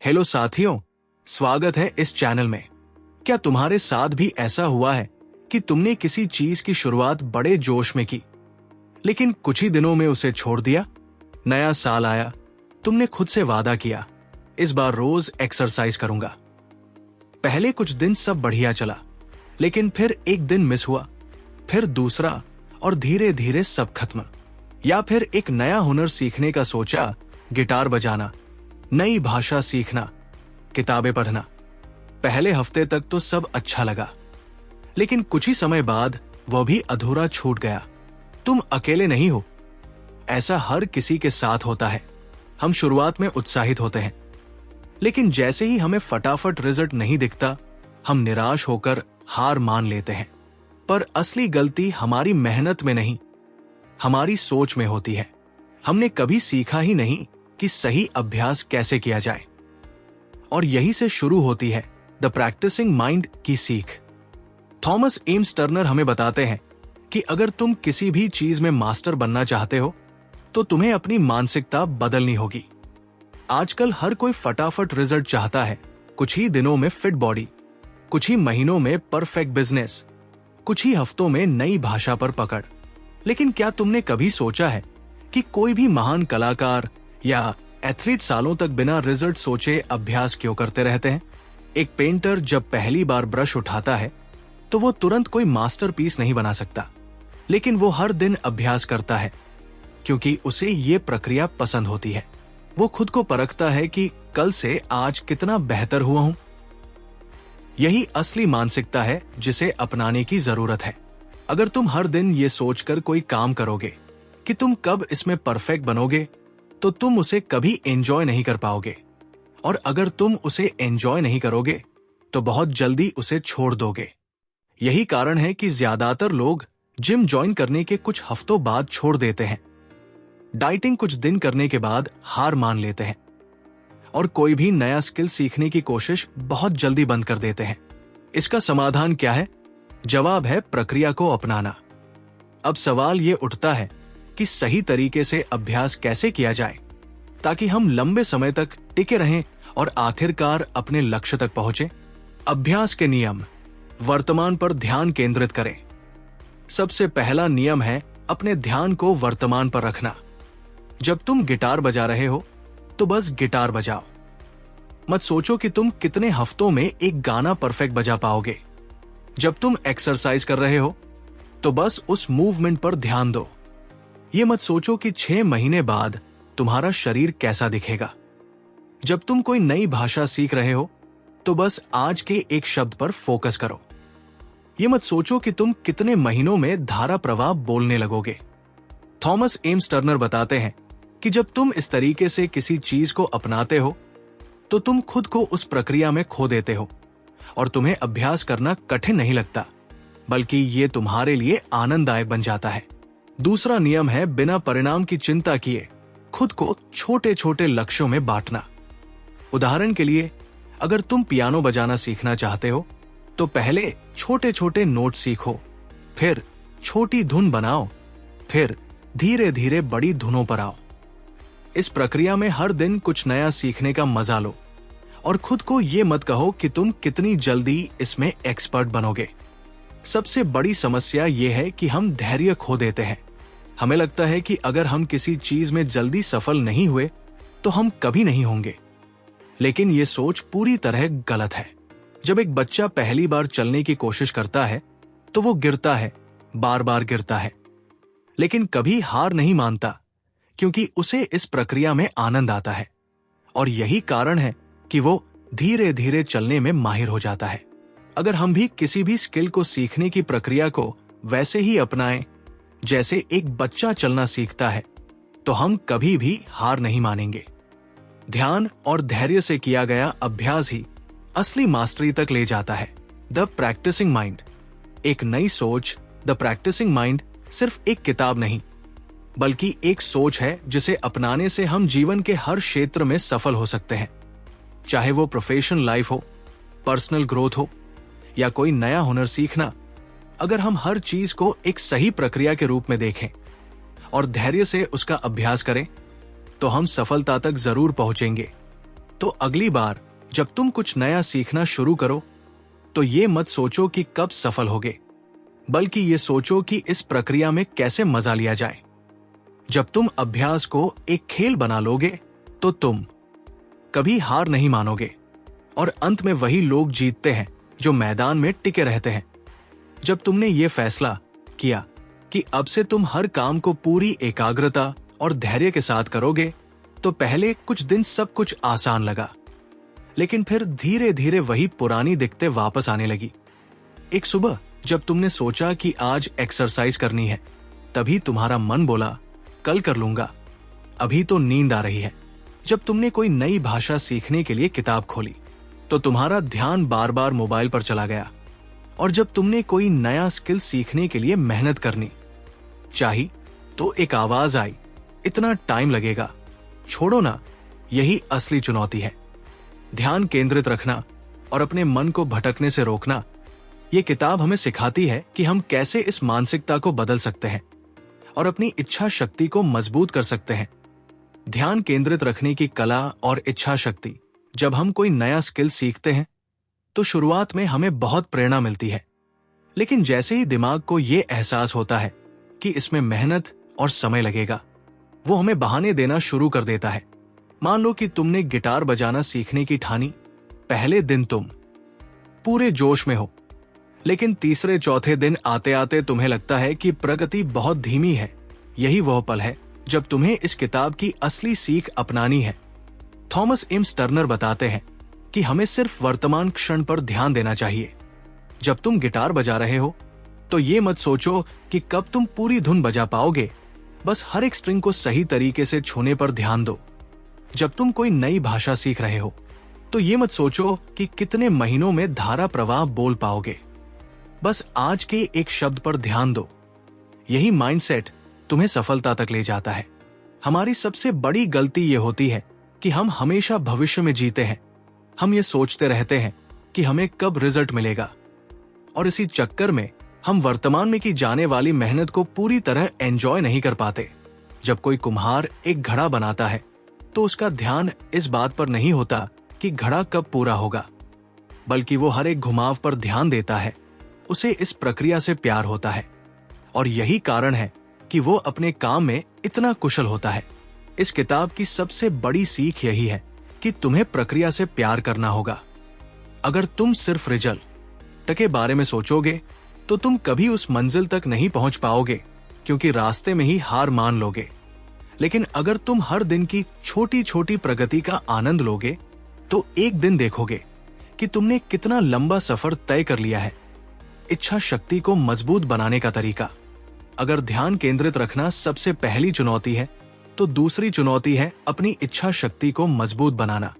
Hello साथियों, स्वागत है इस चैनल में। क्या तुम्हारे साथ भी ऐसा हुआ है कि तुमने किसी चीज की शुरुआत बड़े जोश में की, लेकिन कुछ ही दिनों में उसे छोड़ दिया? नया साल आया, तुमने खुद से वादा किया, इस बार रोज एक्सरसाइज करूंगा। पहले कुछ दिन सब बढ़िया चला, लेकिन फिर एक दिन मिस हुआ, फिर दूसरा, और धीरे धीरे सब खत्म। या फिर एक नया हुनर सीखने का सोचा, गिटार बजाना, नई भाषा सीखना, किताबें पढ़ना। पहले हफ्ते तक तो सब अच्छा लगा, लेकिन कुछ ही समय बाद वह भी अधूरा छूट गया। तुम अकेले नहीं हो, ऐसा हर किसी के साथ होता है। हम शुरुआत में उत्साहित होते हैं, लेकिन जैसे ही हमें फटाफट रिजल्ट नहीं दिखता, हम निराश होकर हार मान लेते हैं। पर असली गलती हमारी मेहनत में नहीं, हमारी सोच में होती है। हमने कभी सीखा ही नहीं कि सही अभ्यास कैसे किया जाए। और यही से शुरू होती है द प्रैक्टिसिंग माइंड की सीख। थॉमस एम्स टर्नर हमें बताते हैं कि अगर तुम किसी भी चीज में मास्टर बनना चाहते हो, तो तुम्हें अपनी मानसिकता बदलनी होगी। आजकल हर कोई फटाफट रिजल्ट चाहता है, कुछ ही दिनों में फिट बॉडी, कुछ ही महीनों में परफेक्ट बिजनेस, कुछ ही हफ्तों में नई भाषा पर पकड़। लेकिन क्या तुमने कभी सोचा है कि कोई भी महान कलाकार या एथलीट सालों तक बिना रिजल्ट सोचे अभ्यास क्यों करते रहते हैं? एक पेंटर जब पहली बार ब्रश उठाता है, तो वो तुरंत कोई मास्टरपीस नहीं बना सकता, लेकिन वो हर दिन अभ्यास करता है, क्योंकि उसे ये प्रक्रिया पसंद होती है। वो खुद को परखता है कि कल से आज कितना बेहतर हुआ हूं। यही असली मानसिकता है जिसे अपनाने की जरूरत है। अगर तुम हर दिन ये सोचकर कोई काम करोगे कि तुम कब इसमें परफेक्ट बनोगे, तो तुम उसे कभी एंजॉय नहीं कर पाओगे। और अगर तुम उसे एंजॉय नहीं करोगे, तो बहुत जल्दी उसे छोड़ दोगे। यही कारण है कि ज्यादातर लोग जिम ज्वाइन करने के कुछ हफ्तों बाद छोड़ देते हैं, डाइटिंग कुछ दिन करने के बाद हार मान लेते हैं, और कोई भी नया स्किल सीखने की कोशिश बहुत जल्दी बंद कर देते हैं। इसका समाधान क्या है? जवाब है प्रक्रिया को अपनाना। अब सवाल ये उठता है कि सही तरीके से अभ्यास कैसे किया जाए, ताकि हम लंबे समय तक टिके रहें और आखिरकार अपने लक्ष्य तक पहुंचे। अभ्यास के नियम। वर्तमान पर ध्यान केंद्रित करें। सबसे पहला नियम है अपने ध्यान को वर्तमान पर रखना। जब तुम गिटार बजा रहे हो, तो बस गिटार बजाओ। मत सोचो कि तुम कितने हफ्तों में एक गाना परफेक्ट बजा पाओगे। जब तुम एक्सरसाइज कर रहे हो, तो बस उस मूवमेंट पर ध्यान दो। ये मत सोचो कि 6 महीने बाद तुम्हारा शरीर कैसा दिखेगा। जब तुम कोई नई भाषा सीख रहे हो, तो बस आज के एक शब्द पर फोकस करो। ये मत सोचो कि तुम कितने महीनों में धारा प्रवाह बोलने लगोगे। थॉमस एम्स टर्नर बताते हैं कि जब तुम इस तरीके से किसी चीज को अपनाते हो, तो तुम खुद को उस प्रक्रिया में खो देते हो, और तुम्हें अभ्यास करना कठिन नहीं लगता, बल्कि ये तुम्हारे लिए आनंददायक बन जाता है। दूसरा नियम है बिना परिणाम की चिंता किए खुद को छोटे छोटे लक्ष्यों में बांटना। उदाहरण के लिए, अगर तुम पियानो बजाना सीखना चाहते हो, तो पहले छोटे छोटे नोट सीखो, फिर छोटी धुन बनाओ, फिर धीरे धीरे बड़ी धुनों पर आओ। इस प्रक्रिया में हर दिन कुछ नया सीखने का मजा लो, और खुद को ये मत कहो कि तुम कितनी जल्दी इसमें एक्सपर्ट बनोगे। सबसे बड़ी समस्या यह है कि हम धैर्य खो देते हैं। हमें लगता है कि अगर हम किसी चीज में जल्दी सफल नहीं हुए, तो हम कभी नहीं होंगे। लेकिन यह सोच पूरी तरह गलत है। जब एक बच्चा पहली बार चलने की कोशिश करता है, तो वो गिरता है, बार बार गिरता है, लेकिन कभी हार नहीं मानता, क्योंकि उसे इस प्रक्रिया में आनंद आता है। और यही कारण है कि वो धीरे धीरे चलने में माहिर हो जाता है। अगर हम भी किसी भी स्किल को सीखने की प्रक्रिया को वैसे ही अपनाएं जैसे एक बच्चा चलना सीखता है, तो हम कभी भी हार नहीं मानेंगे। ध्यान और धैर्य से किया गया अभ्यास ही असली मास्टरी तक ले जाता है। The practising mind. एक नई सोच। द प्रैक्टिसिंग माइंड सिर्फ एक किताब नहीं, बल्कि एक सोच है जिसे अपनाने से हम जीवन के हर क्षेत्र में सफल हो सकते हैं। चाहे वो प्रोफेशनल लाइफ हो, पर्सनल ग्रोथ हो, या कोई नया हुनर सीखना। अगर हम हर चीज को एक सही प्रक्रिया के रूप में देखें और धैर्य से उसका अभ्यास करें, तो हम सफलता तक जरूर पहुंचेंगे। तो अगली बार जब तुम कुछ नया सीखना शुरू करो तो ये मत सोचो कि कब सफल होगे, बल्कि ये सोचो कि इस प्रक्रिया में कैसे मजा लिया जाए। जब तुम अभ्यास को एक खेल बना लोगे तो तुम कभी हार नहीं मानोगे और अंत में वही लोग जीतते हैं जो मैदान में टिके रहते हैं। जब तुमने ये फैसला किया कि अब से तुम हर काम को पूरी एकाग्रता और धैर्य के साथ करोगे तो पहले कुछ दिन सब कुछ आसान लगा, लेकिन फिर धीरे धीरे वही पुरानी दिक्कतें वापस आने लगी। एक सुबह जब तुमने सोचा कि आज एक्सरसाइज करनी है, तभी तुम्हारा मन बोला कल कर लूंगा, अभी तो नींद आ रही है। जब तुमने कोई नई भाषा सीखने के लिए किताब खोली तो तुम्हारा ध्यान बार बार मोबाइल पर चला गया। और जब तुमने कोई नया स्किल सीखने के लिए मेहनत करनी चाही तो एक आवाज आई, इतना टाइम लगेगा, छोड़ो ना। यही असली चुनौती है, ध्यान केंद्रित रखना और अपने मन को भटकने से रोकना। ये किताब हमें सिखाती है कि हम कैसे इस मानसिकता को बदल सकते हैं और अपनी इच्छा शक्ति को मजबूत कर सकते हैं। ध्यान केंद्रित रखने की कला और इच्छा शक्ति, जब हम कोई नया स्किल सीखते हैं तो शुरुआत में हमें बहुत प्रेरणा मिलती है, लेकिन जैसे ही दिमाग को यह एहसास होता है कि इसमें मेहनत और समय लगेगा, वो हमें बहाने देना शुरू कर देता है। मान लो कि तुमने गिटार बजाना सीखने की ठानी, पहले दिन तुम पूरे जोश में हो, लेकिन तीसरे चौथे दिन आते आते तुम्हें लगता है कि प्रगति बहुत धीमी है। यही वह पल है जब तुम्हें इस किताब की असली सीख अपनानी है। थॉमस एम टर्नर बताते हैं कि हमें सिर्फ वर्तमान क्षण पर ध्यान देना चाहिए। जब तुम गिटार बजा रहे हो तो ये मत सोचो कि कब तुम पूरी धुन बजा पाओगे, बस हर एक स्ट्रिंग को सही तरीके से छूने पर ध्यान दो। जब तुम कोई नई भाषा सीख रहे हो तो ये मत सोचो कि कितने महीनों में धारा प्रवाह बोल पाओगे, बस आज के एक शब्द पर ध्यान दो। यही माइंडसेट तुम्हें सफलता तक ले जाता है। हमारी सबसे बड़ी गलती ये होती है कि हम हमेशा भविष्य में जीते हैं। हम ये सोचते रहते हैं कि हमें कब रिजल्ट मिलेगा, और इसी चक्कर में हम वर्तमान में की जाने वाली मेहनत को पूरी तरह एंजॉय नहीं कर पाते। जब कोई कुम्हार एक घड़ा बनाता है तो उसका ध्यान इस बात पर नहीं होता कि घड़ा कब पूरा होगा, बल्कि वो हर एक घुमाव पर ध्यान देता है। उसे इस प्रक्रिया से प्यार होता है और यही कारण है कि वो अपने काम में इतना कुशल होता है। इस किताब की सबसे बड़ी सीख यही है कि तुम्हें प्रक्रिया से प्यार करना होगा। अगर तुम सिर्फ रिजल्ट के बारे में सोचोगे तो तुम कभी उस मंजिल तक नहीं पहुंच पाओगे, क्योंकि रास्ते में ही हार मान लोगे। लेकिन अगर तुम हर दिन की छोटी छोटी प्रगति का आनंद लोगे तो एक दिन देखोगे कि तुमने कितना लंबा सफर तय कर लिया है। इच्छा शक्ति को मजबूत बनाने का तरीका। अगर ध्यान केंद्रित रखना सबसे पहली चुनौती है तो दूसरी चुनौती है अपनी इच्छा शक्ति को मजबूत बनाना।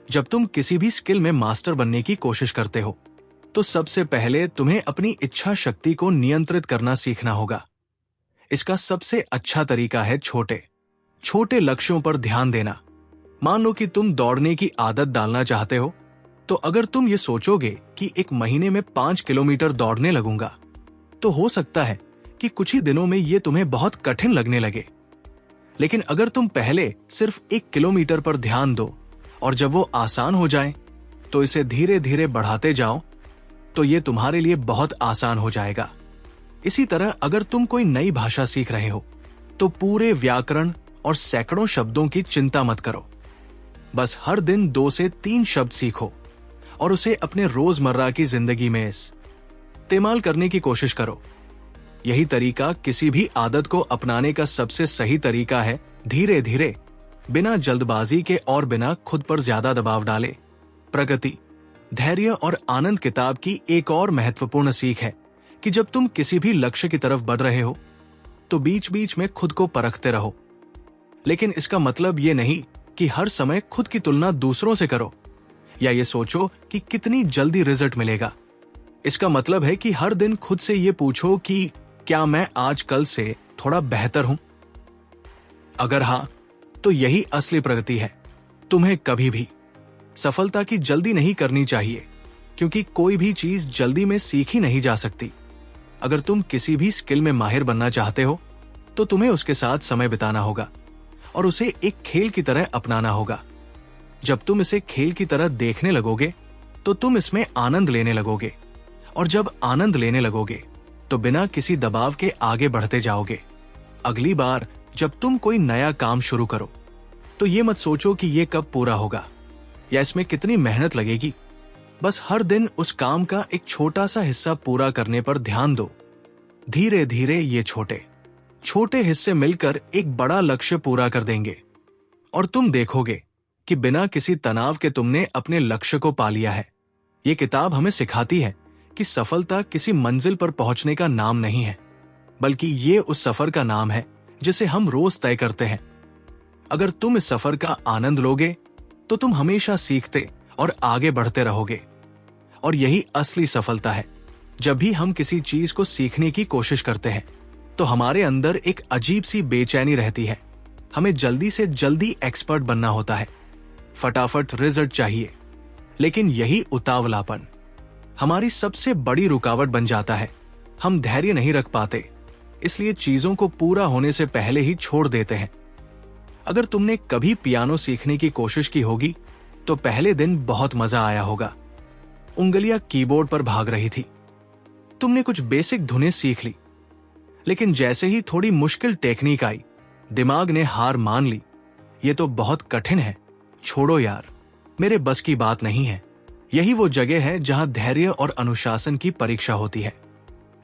जब तुम किसी भी स्किल में मास्टर बनने की कोशिश करते हो तो सबसे पहले तुम्हें अपनी इच्छा शक्ति को नियंत्रित करना सीखना होगा। इसका सबसे अच्छा तरीका है छोटे छोटे लक्ष्यों पर ध्यान देना। मान लो कि तुम दौड़ने की आदत डालना चाहते हो, तो अगर तुम ये सोचोगे कि एक महीने में 5 किलोमीटर दौड़ने लगूंगा, तो हो सकता है कि कुछ ही दिनों में ये तुम्हें बहुत कठिन लगने लगे। लेकिन अगर तुम पहले सिर्फ 1 किलोमीटर पर ध्यान दो और जब वो आसान हो जाए तो इसे धीरे धीरे बढ़ाते जाओ, तो ये तुम्हारे लिए बहुत आसान हो जाएगा। इसी तरह अगर तुम कोई नई भाषा सीख रहे हो तो पूरे व्याकरण और सैकड़ों शब्दों की चिंता मत करो। बस हर दिन 2 से 3 शब्द सीखो और उसे अपने रोजमर्रा की जिंदगी में इस्तेमाल करने की कोशिश करो। यही तरीका किसी भी आदत को अपनाने का सबसे सही तरीका है, धीरे धीरे, बिना जल्दबाजी के और बिना खुद पर ज्यादा दबाव डाले। प्रगति, धैर्य और आनंद किताब की एक और महत्वपूर्ण सीख है कि जब तुम किसी भी लक्ष्य की तरफ बढ़ रहे हो तो बीच बीच में खुद को परखते रहो। लेकिन इसका मतलब ये नहीं कि हर समय खुद की तुलना दूसरों से करो या ये सोचो कि कितनी जल्दी रिजल्ट मिलेगा। इसका मतलब है कि हर दिन खुद से ये पूछो कि क्या मैं आज कल से थोड़ा बेहतर हूं? अगर हाँ, तो यही असली प्रगति है। तुम्हें कभी भी सफलता की जल्दी नहीं करनी चाहिए, क्योंकि कोई भी चीज जल्दी में सीखी नहीं जा सकती। अगर तुम किसी भी स्किल में माहिर बनना चाहते हो तो तुम्हें उसके साथ समय बिताना होगा और उसे एक खेल की तरह अपनाना होगा। जब तुम इसे खेल की तरह देखने लगोगे तो तुम इसमें आनंद लेने लगोगे, और जब आनंद लेने लगोगे तो बिना किसी दबाव के आगे बढ़ते जाओगे। अगली बार जब तुम कोई नया काम शुरू करो तो ये मत सोचो कि ये कब पूरा होगा या इसमें कितनी मेहनत लगेगी। बस हर दिन उस काम का एक छोटा सा हिस्सा पूरा करने पर ध्यान दो। धीरे धीरे ये छोटे छोटे हिस्से मिलकर एक बड़ा लक्ष्य पूरा कर देंगे, और तुम देखोगे कि बिना किसी तनाव के तुमने अपने लक्ष्य को पा लिया है। ये किताब हमें सिखाती है कि सफलता किसी मंजिल पर पहुंचने का नाम नहीं है, बल्कि ये उस सफर का नाम है जिसे हम रोज तय करते हैं। अगर तुम इस सफर का आनंद लोगे तो तुम हमेशा सीखते और आगे बढ़ते रहोगे। और यही असली सफलता है। जब भी हम किसी चीज को सीखने की कोशिश करते हैं तो हमारे अंदर एक अजीब सी बेचैनी रहती है। हमें जल्दी से जल्दी एक्सपर्ट बनना होता है, फटाफट रिजल्ट चाहिए। लेकिन यही उतावलापन हमारी सबसे बड़ी रुकावट बन जाता है। हम धैर्य नहीं रख पाते, इसलिए चीजों को पूरा होने से पहले ही छोड़ देते हैं। अगर तुमने कभी पियानो सीखने की कोशिश की होगी तो पहले दिन बहुत मजा आया होगा। उंगलियां कीबोर्ड पर भाग रही थी, तुमने कुछ बेसिक धुनें सीख ली, लेकिन जैसे ही थोड़ी मुश्किल टेक्निक आई दिमाग ने हार मान ली। ये तो बहुत कठिन है, छोड़ो यार, मेरे बस की बात नहीं है। यही वो जगह है जहां धैर्य और अनुशासन की परीक्षा होती है।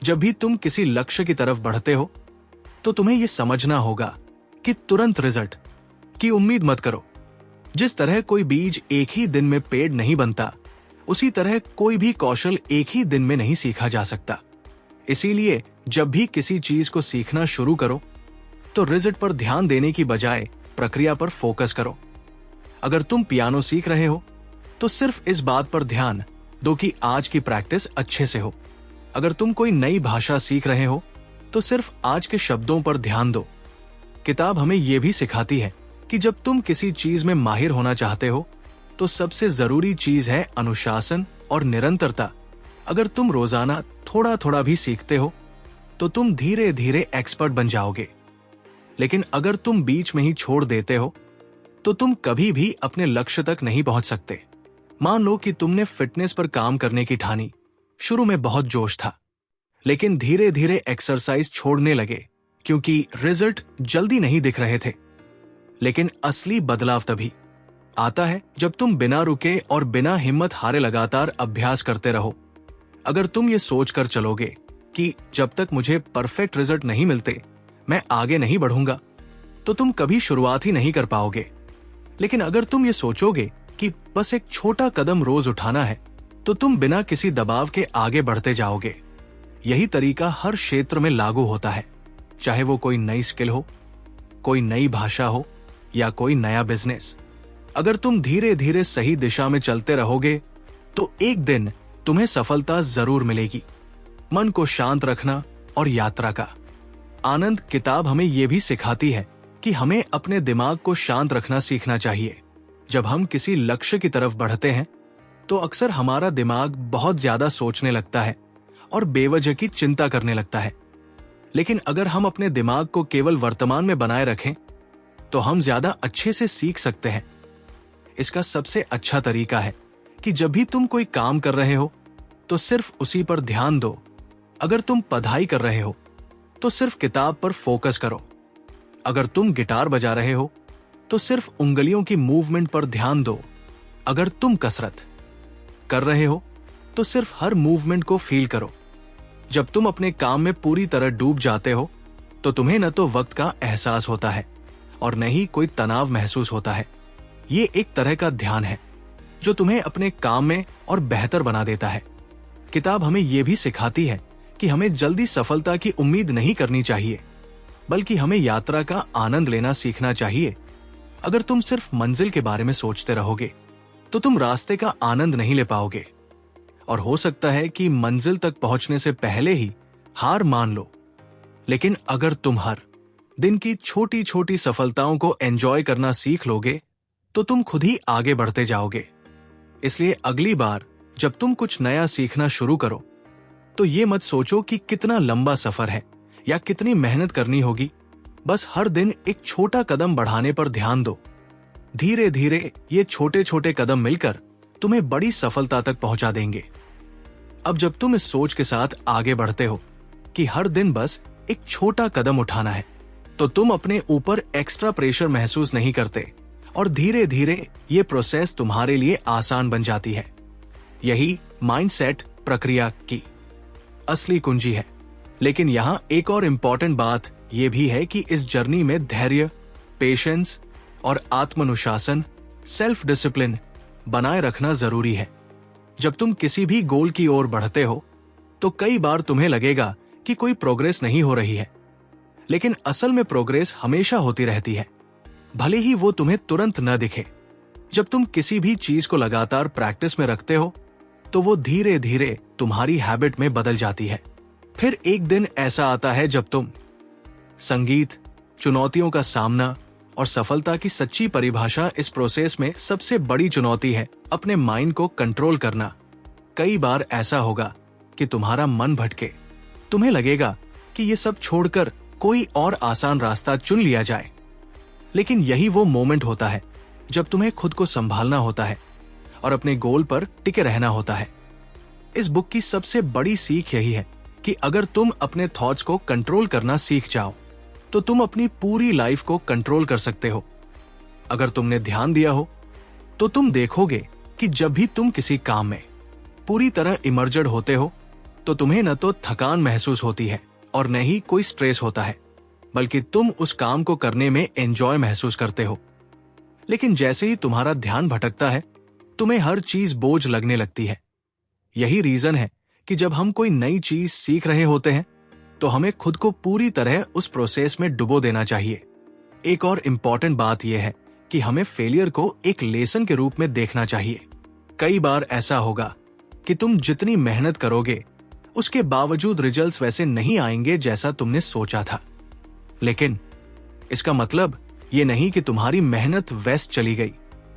जब भी तुम किसी लक्ष्य की तरफ बढ़ते हो तो तुम्हें यह समझना होगा कि तुरंत रिजल्ट की उम्मीद मत करो। जिस तरह कोई बीज एक ही दिन में पेड़ नहीं बनता, उसी तरह कोई भी कौशल एक ही दिन में नहीं सीखा जा सकता। इसीलिए जब भी किसी चीज को सीखना शुरू करो तो रिजल्ट पर ध्यान देने की बजाय प्रक्रिया पर फोकस करो। अगर तुम पियानो सीख रहे हो तो सिर्फ इस बात पर ध्यान दो कि आज की प्रैक्टिस अच्छे से हो। अगर तुम कोई नई भाषा सीख रहे हो तो सिर्फ आज के शब्दों पर ध्यान दो। किताब हमें यह भी सिखाती है कि जब तुम किसी चीज में माहिर होना चाहते हो तो सबसे जरूरी चीज है अनुशासन और निरंतरता। अगर तुम रोजाना थोड़ा थोड़ा भी सीखते हो तो तुम धीरे धीरे एक्सपर्ट बन जाओगे। लेकिन अगर तुम बीच में ही छोड़ देते हो तो तुम कभी भी अपने लक्ष्य तक नहीं पहुंच सकते। मान लो कि तुमने फिटनेस पर काम करने की ठानी। शुरू में बहुत जोश था, लेकिन धीरे धीरे एक्सरसाइज छोड़ने लगे क्योंकि रिजल्ट जल्दी नहीं दिख रहे थे। लेकिन असली बदलाव तभी आता है जब तुम बिना रुके और बिना हिम्मत हारे लगातार अभ्यास करते रहो। अगर तुम ये सोचकर चलोगे कि जब तक मुझे परफेक्ट रिजल्ट नहीं मिलते मैं आगे नहीं बढ़ूंगा, तो तुम कभी शुरुआत ही नहीं कर पाओगे। लेकिन अगर तुम ये सोचोगे कि बस एक छोटा कदम रोज उठाना है, तो तुम बिना किसी दबाव के आगे बढ़ते जाओगे। यही तरीका हर क्षेत्र में लागू होता है, चाहे वो कोई नई स्किल हो, कोई नई भाषा हो या कोई नया बिजनेस। अगर तुम धीरे धीरे सही दिशा में चलते रहोगे तो एक दिन तुम्हें सफलता जरूर मिलेगी। मन को शांत रखना और यात्रा का आनंद। किताब हमें यह भी सिखाती है कि हमें अपने दिमाग को शांत रखना सीखना चाहिए। जब हम किसी लक्ष्य की तरफ बढ़ते हैं तो अक्सर हमारा दिमाग बहुत ज्यादा सोचने लगता है और बेवजह की चिंता करने लगता है। लेकिन अगर हम अपने दिमाग को केवल वर्तमान में बनाए रखें तो हम ज्यादा अच्छे से सीख सकते हैं। इसका सबसे अच्छा तरीका है कि जब भी तुम कोई काम कर रहे हो तो सिर्फ उसी पर ध्यान दो। अगर तुम पढ़ाई कर रहे हो तो सिर्फ किताब पर फोकस करो। अगर तुम गिटार बजा रहे हो तो सिर्फ उंगलियों की मूवमेंट पर ध्यान दो। अगर तुम कसरत कर रहे हो तो सिर्फ हर मूवमेंट को फील करो। जब तुम अपने काम में पूरी तरह डूब जाते हो तो तुम्हें न तो वक्त का एहसास होता है और न ही कोई तनाव महसूस होता है। ये एक तरह का ध्यान है जो तुम्हें अपने काम में और बेहतर बना देता है। किताब हमें यह भी सिखाती है कि हमें जल्दी सफलता की उम्मीद नहीं करनी चाहिए, बल्कि हमें यात्रा का आनंद लेना सीखना चाहिए। अगर तुम सिर्फ मंजिल के बारे में सोचते रहोगे तो तुम रास्ते का आनंद नहीं ले पाओगे और हो सकता है कि मंजिल तक पहुंचने से पहले ही हार मान लो। लेकिन अगर तुम हर दिन की छोटी छोटी सफलताओं को एंजॉय करना सीख लोगे तो तुम खुद ही आगे बढ़ते जाओगे। इसलिए अगली बार जब तुम कुछ नया सीखना शुरू करो तो ये मत सोचो कि कितना लंबा सफर है या कितनी मेहनत करनी होगी। बस हर दिन एक छोटा कदम बढ़ाने पर ध्यान दो। धीरे धीरे ये छोटे छोटे कदम मिलकर तुम्हें बड़ी सफलता तक पहुंचा देंगे। अब जब तुम इस सोच के साथ आगे बढ़ते हो कि हर दिन बस एक छोटा कदम उठाना है, तो तुम अपने ऊपर एक्स्ट्रा प्रेशर महसूस नहीं करते और धीरे धीरे ये प्रोसेस तुम्हारे लिए आसान बन जाती है। यही माइंडसेट प्रक्रिया की असली कुंजी है। लेकिन यहां एक और इम्पॉर्टेंट बात यह भी है कि इस जर्नी में धैर्य, पेशेंस और आत्मानुशासन, सेल्फ डिसिप्लिन बनाए रखना जरूरी है। जब तुम किसी भी गोल की ओर बढ़ते हो तो कई बार तुम्हें लगेगा कि कोई प्रोग्रेस नहीं हो रही है, लेकिन असल में प्रोग्रेस हमेशा होती रहती है, भले ही वो तुम्हें तुरंत न दिखे। जब तुम किसी भी चीज को लगातार प्रैक्टिस में रखते हो तो वो धीरे धीरे तुम्हारी हैबिट में बदल जाती है। फिर एक दिन ऐसा आता है जब तुम संगीत, चुनौतियों का सामना और सफलता की सच्ची परिभाषा, इस प्रोसेस में सबसे बड़ी चुनौती है अपने माइंड को कंट्रोल करना। कई बार ऐसा होगा कि तुम्हारा मन भटके, तुम्हें लगेगा कि ये सब छोड़कर कोई और आसान रास्ता चुन लिया जाए। लेकिन यही वो मोमेंट होता है जब तुम्हें खुद को संभालना होता है और अपने गोल पर टिके रहना होता है। इस बुक की सबसे बड़ी सीख यही है कि अगर तुम अपने थॉट्स को कंट्रोल करना सीख जाओ तो तुम अपनी पूरी लाइफ को कंट्रोल कर सकते हो। अगर तुमने ध्यान दिया हो तो तुम देखोगे कि जब भी तुम किसी काम में पूरी तरह इमर्जड होते हो तो तुम्हें न तो थकान महसूस होती है और न ही कोई स्ट्रेस होता है, बल्कि तुम उस काम को करने में एंजॉय महसूस करते हो। लेकिन जैसे ही तुम्हारा ध्यान भटकता है, तुम्हें हर चीज बोझ लगने लगती है। यही रीजन है कि जब हम कोई नई चीज सीख रहे होते हैं तो हमें खुद को पूरी तरह उस प्रोसेस में डुबो देना चाहिए। एक और इम्पॉर्टेंट बात यह है कि हमें फेलियर को एक लेसन के रूप में देखना चाहिए। कई बार ऐसा होगा कि तुम जितनी मेहनत करोगे उसके बावजूद रिजल्ट्स वैसे नहीं आएंगे जैसा तुमने सोचा था। लेकिन इसका मतलब ये नहीं कि तुम्हारी मेहनत वेस्ट चली गई।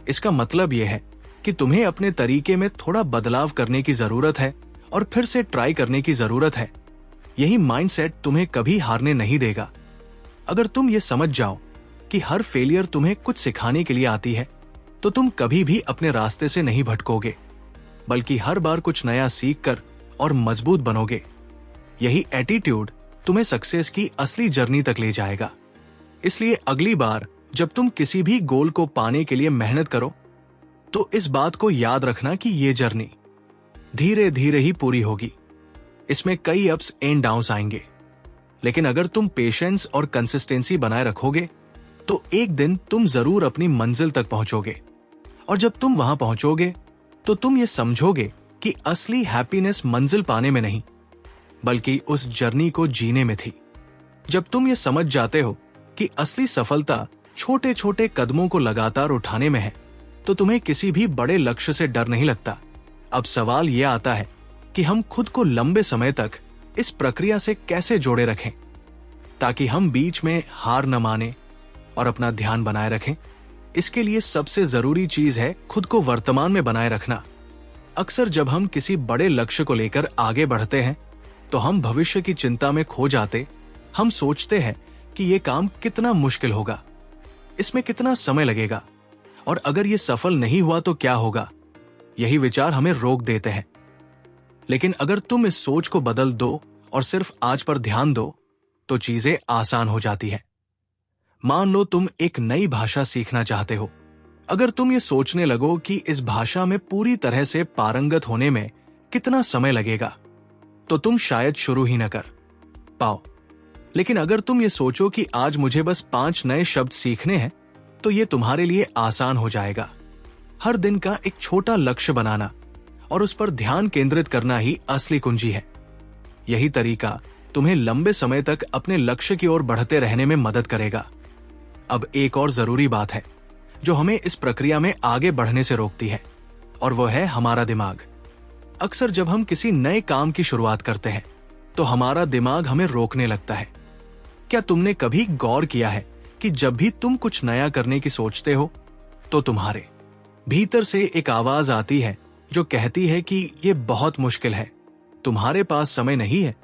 इसका मतलब यह है कि तुम्हें अपने तरीके में थोड़ा बदलाव करने की जरूरत है और फिर से ट्राई करने की जरूरत है। यही माइंडसेट तुम्हें कभी हारने नहीं देगा। अगर तुम ये समझ जाओ कि हर फेलियर तुम्हें कुछ सिखाने के लिए आती है, तो तुम कभी भी अपने रास्ते से नहीं भटकोगे, बल्कि हर बार कुछ नया सीखकर और मजबूत बनोगे। यही एटीट्यूड तुम्हें सक्सेस की असली जर्नी तक ले जाएगा। इसलिए अगली बार जब तुम किसी भी गोल को पाने के लिए मेहनत करो तो इस बात को याद रखना कि ये जर्नी धीरे धीरे ही पूरी होगी। इसमें कई अप्स एंड डाउन्स आएंगे, लेकिन अगर तुम पेशेंस और कंसिस्टेंसी बनाए रखोगे तो एक दिन तुम जरूर अपनी मंजिल तक पहुंचोगे। और जब तुम वहां पहुंचोगे तो तुम ये समझोगे कि असली हैप्पीनेस मंजिल पाने में नहीं, बल्कि उस जर्नी को जीने में थी। जब तुम ये समझ जाते हो कि असली सफलता छोटे छोटे कदमों को लगातार उठाने में है, तो तुम्हें किसी भी बड़े लक्ष्य से डर नहीं लगता। अब सवाल यह आता है कि हम खुद को लंबे समय तक इस प्रक्रिया से कैसे जोड़े रखें ताकि हम बीच में हार न माने और अपना ध्यान बनाए रखें। इसके लिए सबसे जरूरी चीज है खुद को वर्तमान में बनाए रखना। अक्सर जब हम किसी बड़े लक्ष्य को लेकर आगे बढ़ते हैं तो हम भविष्य की चिंता में खो जाते। हम सोचते हैं कि यह काम कितना मुश्किल होगा, इसमें कितना समय लगेगा, और अगर ये सफल नहीं हुआ तो क्या होगा। यही विचार हमें रोक देते हैं। लेकिन अगर तुम इस सोच को बदल दो और सिर्फ आज पर ध्यान दो तो चीजें आसान हो जाती हैं। मान लो तुम एक नई भाषा सीखना चाहते हो। अगर तुम ये सोचने लगो कि इस भाषा में पूरी तरह से पारंगत होने में कितना समय लगेगा, तो तुम शायद शुरू ही न कर पाओ। लेकिन अगर तुम ये सोचो कि आज मुझे बस 5 नए शब्द सीखने हैं, तो ये तुम्हारे लिए आसान हो जाएगा। हर दिन का एक छोटा लक्ष्य बनाना और उस पर ध्यान केंद्रित करना ही असली कुंजी है। यही तरीका तुम्हें लंबे समय तक अपने लक्ष्य की ओर बढ़ते रहने में मदद करेगा। अब एक और जरूरी बात है जो हमें इस प्रक्रिया में आगे बढ़ने से रोकती है, और वो है हमारा दिमाग। अक्सर जब हम किसी नए काम की शुरुआत करते हैं तो हमारा दिमाग हमें रोकने लगता है। क्या तुमने कभी गौर किया है कि जब भी तुम कुछ नया करने की सोचते हो तो तुम्हारे भीतर से एक आवाज आती है जो कहती है कि ये बहुत मुश्किल है, तुम्हारे पास समय नहीं है,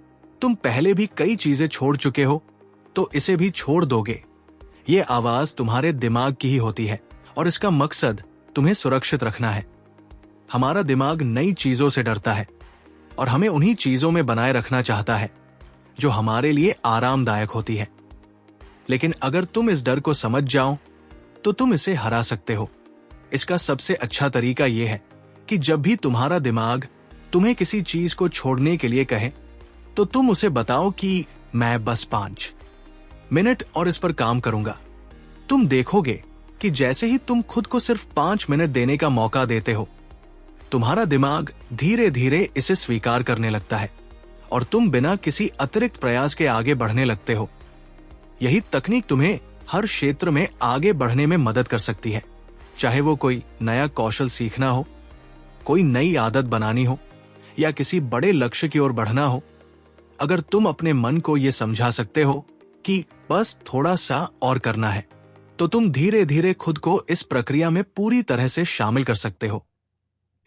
तुम पहले भी कई चीजें छोड़ चुके हो, तो इसे भी छोड़ दोगे। ये आवाज तुम्हारे दिमाग की ही होती है और इसका मकसद तुम्हें सुरक्षित रखना है। हमारा दिमाग नई चीजों से डरता है और हमें उन्हीं चीजों में बनाए रखना चाहता है जो हमारे लिए आरामदायक होती है। लेकिन अगर तुम इस डर को समझ जाओ तो तुम इसे हरा सकते हो। इसका सबसे अच्छा तरीका यह है कि जब भी तुम्हारा दिमाग तुम्हें किसी चीज को छोड़ने के लिए कहे तो तुम उसे बताओ कि मैं बस 5 मिनट और इस पर काम करूंगा। तुम देखोगे कि जैसे ही तुम खुद को सिर्फ 5 मिनट देने का मौका देते हो, तुम्हारा दिमाग धीरे धीरे इसे स्वीकार करने लगता है और तुम बिना किसी अतिरिक्त प्रयास के आगे बढ़ने लगते हो। यही तकनीक तुम्हें हर क्षेत्र में आगे बढ़ने में मदद कर सकती है, चाहे वो कोई नया कौशल सीखना हो, कोई नई आदत बनानी हो या किसी बड़े लक्ष्य की ओर बढ़ना हो। अगर तुम अपने मन को यह समझा सकते हो कि बस थोड़ा सा और करना है, तो तुम धीरे धीरे खुद को इस प्रक्रिया में पूरी तरह से शामिल कर सकते हो।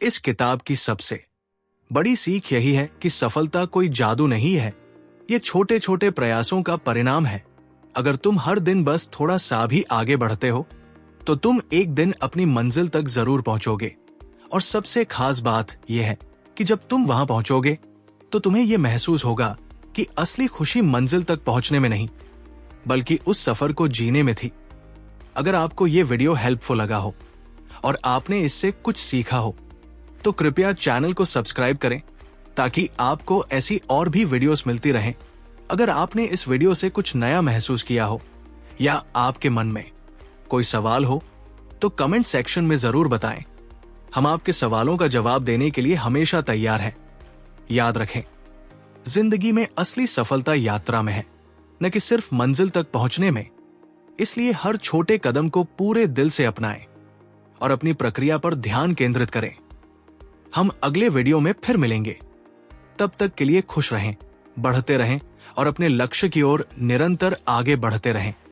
इस किताब की सबसे बड़ी सीख यही है कि सफलता कोई जादू नहीं है, ये छोटे छोटे प्रयासों का परिणाम है। अगर तुम हर दिन बस थोड़ा सा भी आगे बढ़ते हो तो तुम एक दिन अपनी मंजिल तक जरूर पहुंचोगे। और सबसे खास बात यह है कि जब तुम वहां पहुंचोगे तो तुम्हें यह महसूस होगा कि असली खुशी मंजिल तक पहुंचने में नहीं, बल्कि उस सफर को जीने में थी। अगर आपको यह वीडियो हेल्पफुल लगा हो और आपने इससे कुछ सीखा हो तो कृपया चैनल को सब्सक्राइब करें ताकि आपको ऐसी और भी वीडियोस मिलती रहें। अगर आपने इस वीडियो से कुछ नया महसूस किया हो या आपके मन में कोई सवाल हो तो कमेंट सेक्शन में जरूर बताएं। हम आपके सवालों का जवाब देने के लिए हमेशा तैयार हैं। याद रखें, जिंदगी में असली सफलता यात्रा में है, न कि सिर्फ मंजिल तक पहुंचने में। इसलिए हर छोटे कदम को पूरे दिल से अपनाएं और अपनी प्रक्रिया पर ध्यान केंद्रित करें। हम अगले वीडियो में फिर मिलेंगे। तब तक के लिए खुश रहें, बढ़ते रहें और अपने लक्ष्य की ओर निरंतर आगे बढ़ते रहें।